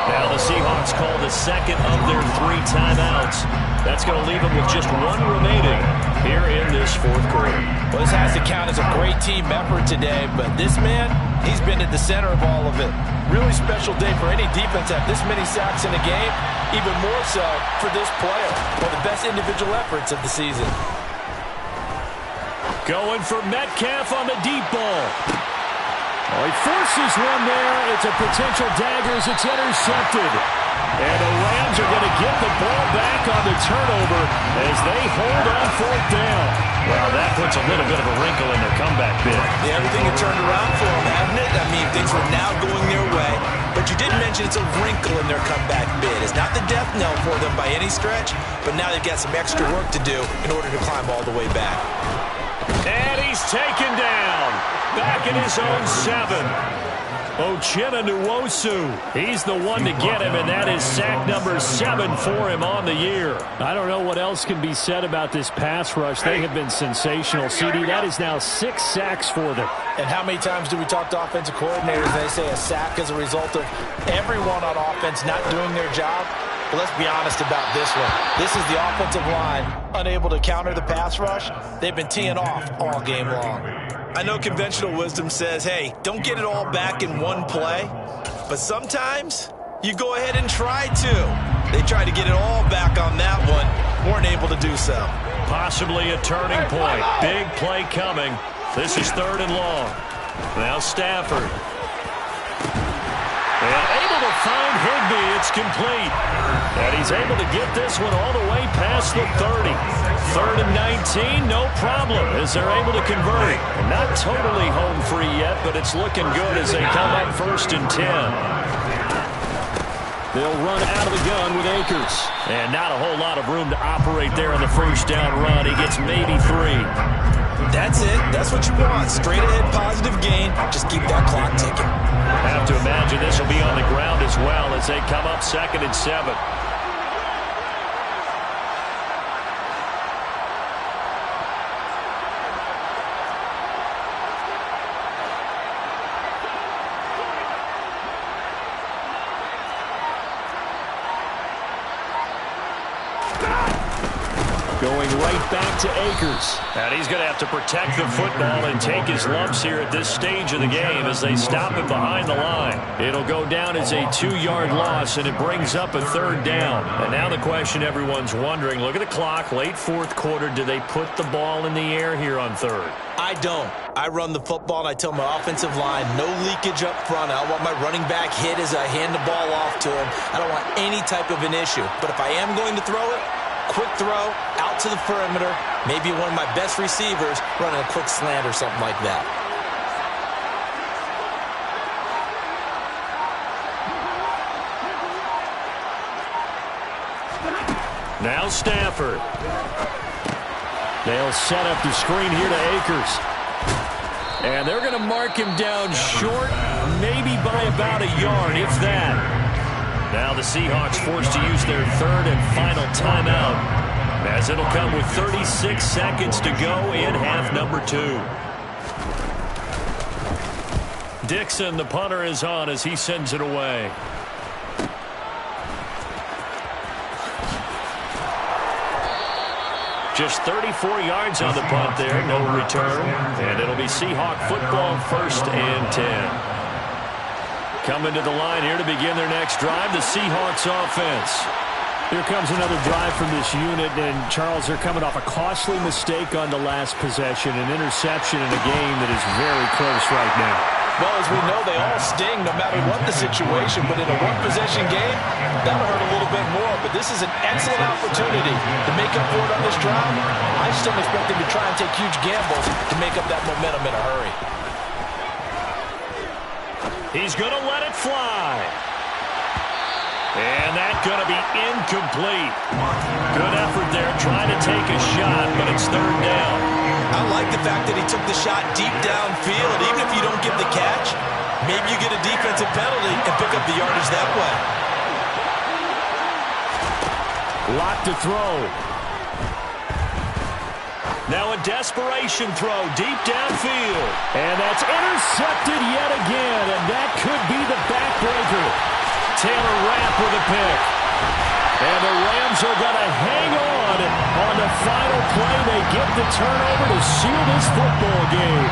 Now the Seahawks call the 2nd of their 3 timeouts. That's going to leave them with just 1 remaining here in this 4th quarter. Well, this has to count as a great team effort today, but this man, he's been at the center of all of it. Really special day for any defense to have this many sacks in a game, even more so for this player. One of the best individual efforts of the season. Going for Metcalf on the deep ball. Oh, he forces one there. It's a potential dagger as it's intercepted. And the Rams are going to get the ball back on the turnover as they hold on 4th down. Well, that puts a little bit of a wrinkle in their comeback bid. Yeah, everything had turned around for them, hadn't it? I mean, things were now going their way. But you did mention it's a wrinkle in their comeback bid. It's not the death knell for them by any stretch, but now they've got some extra work to do in order to climb all the way back. And he's taken down. Back in his own 7. Uchenna Nwosu. He's the one to get him, and that is sack number 7 for him on the year. I don't know what else can be said about this pass rush. They have been sensational, CD. That is now 6 sacks for them. And how many times do we talk to offensive coordinators and they say a sack as a result of everyone on offense not doing their job? But let's be honest about this one. This is the offensive line unable to counter the pass rush. They've been teeing off all game long. I know conventional wisdom says, hey, don't get it all back in one play. But sometimes you go ahead and try to. They tried to get it all back on that one. Weren't able to do so. Possibly a turning point. Big play coming. This is 3rd and long. Now Stafford. And able to find Higbee. It's complete. And he's able to get this one all the way past the 30. 3rd and 19, no problem, as they're able to convert. And not totally home free yet, but it's looking good as they come up 1st and 10. They'll run out of the gun with Akers. And not a whole lot of room to operate there on the 1st down run. He gets maybe 3. That's it. That's what you want. Straight ahead positive gain. Just keep that clock ticking. I have to imagine this will be on the ground as well as they come up 2nd and 7. Going right back to Akers. And he's going to have to protect the football and take his lumps here at this stage of the game as they stop him behind the line. It'll go down as a 2-yard loss, and it brings up a 3rd down. And now the question everyone's wondering, look at the clock, late 4th quarter, do they put the ball in the air here on 3rd? I don't. I run the football, and I tell my offensive line, no leakage up front. I don't want my running back hit as I hand the ball off to him. I don't want any type of an issue. But if I am going to throw it, quick throw, out to the perimeter, maybe one of my best receivers running a quick slant or something like that. Now Stafford. They'll set up the screen here to Akers. And they're going to mark him down short, maybe by about a yard, if that. Now the Seahawks forced to use their third and final timeout, as it'll come with 36 seconds to go in half number 2. Dixon, the punter, is on as he sends it away. Just 34 yards on the punt there, no return. And it'll be Seahawk football, 1st and 10. Coming to the line here to begin their next drive, the Seahawks offense. Here comes another drive from this unit, and Charles, they're coming off a costly mistake on the last possession, an interception in a game that is very close right now. Well, as we know, they all sting no matter what the situation, but in a one-possession game, that'll hurt a little bit more. But this is an excellent opportunity to make up for it on this drive. I just don't expect them to try and take huge gambles to make up that momentum in a hurry. He's going to let it fly. And that's going to be incomplete. Good effort there trying to take a shot, but it's 3rd down. I like the fact that he took the shot deep downfield. Even if you don't get the catch, maybe you get a defensive penalty and pick up the yardage that way. Lock to throw. Now a desperation throw deep downfield. And that's intercepted yet again, and that could be the backbreaker. Taylor Rapp with a pick. And the Rams are going to hang on the final play. They get the turnover to seal this football game.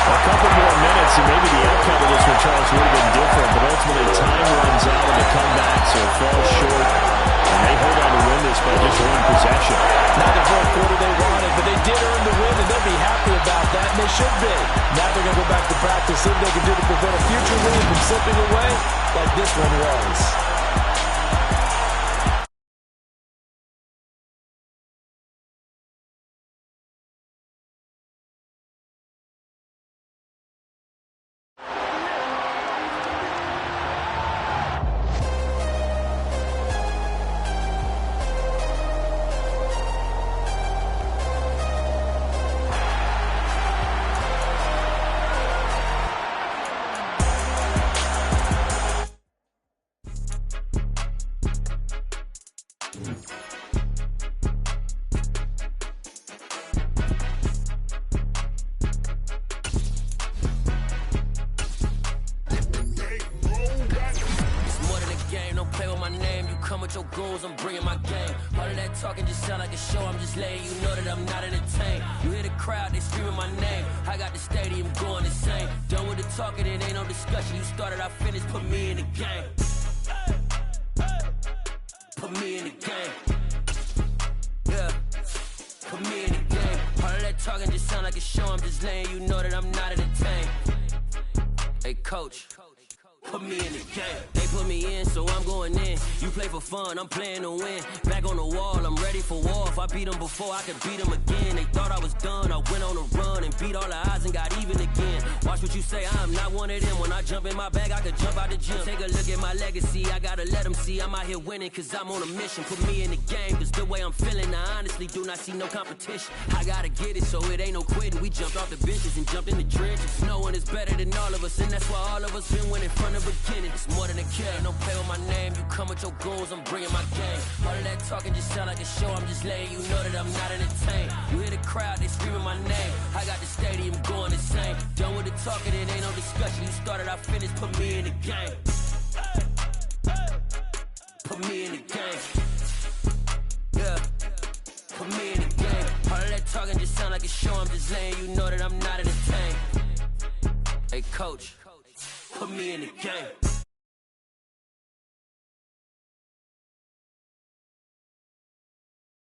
A couple more minutes, and maybe the outcome of this one, Charles, would have been different. But ultimately, time runs out in the comeback, so it falls short. And they hold on to win this by just 1 possession. Not the fourth quarter they wanted, but they did earn the win, and they'll be happy about that, and they should be. Now they're going to go back to practice, see what they can do to prevent a future lead from slipping away like this one was. Your goals, I'm bringing my game. All of that talking just sound like a show. I'm just letting you know that I'm not entertained. You hear the crowd, they screaming my name. I got the stadium going insane. Done with the talking, it ain't no discussion. You started, I finished, put me in the game. Put me in the game. Yeah, put me in the game. All of that talking just sound like a show. I'm just letting you know that I'm not entertained. Hey, coach. Put me in the game. They put me in, so I'm going in. You play for fun, I'm playing to win. Back on the wall, I'm ready for war. If I beat them before, I could beat them again. They thought I was done, I went on a run and beat all the odds and got even again. Watch what you say, I'm not one of them. When I jump in my bag, I could jump out the gym. Take a look at my legacy, I gotta let them see I'm out here winning, cause I'm on a mission. Put me in the game, cause the way I'm feeling, I honestly do not see no competition. I gotta get it, so it ain't no quitting. We jumped off the benches and jumped in the trenches. No one is better than all of us, and that's why all of us been winning from the beginning. It's more than a kill, don't play with my name. You come with your goals, I'm bringing my game. All of that talking just sound like a show. I'm just letting you know that I'm not entertained. You hear the crowd, they screaming my name. I got the stadium going insane. Done with the talking, it ain't no discussion. You started, I finished, put me in the game. Put me in the game. Yeah, put me in the game. All of that talking just sound like a show. I'm just letting you know that I'm not entertained. Hey, coach, put me in the game.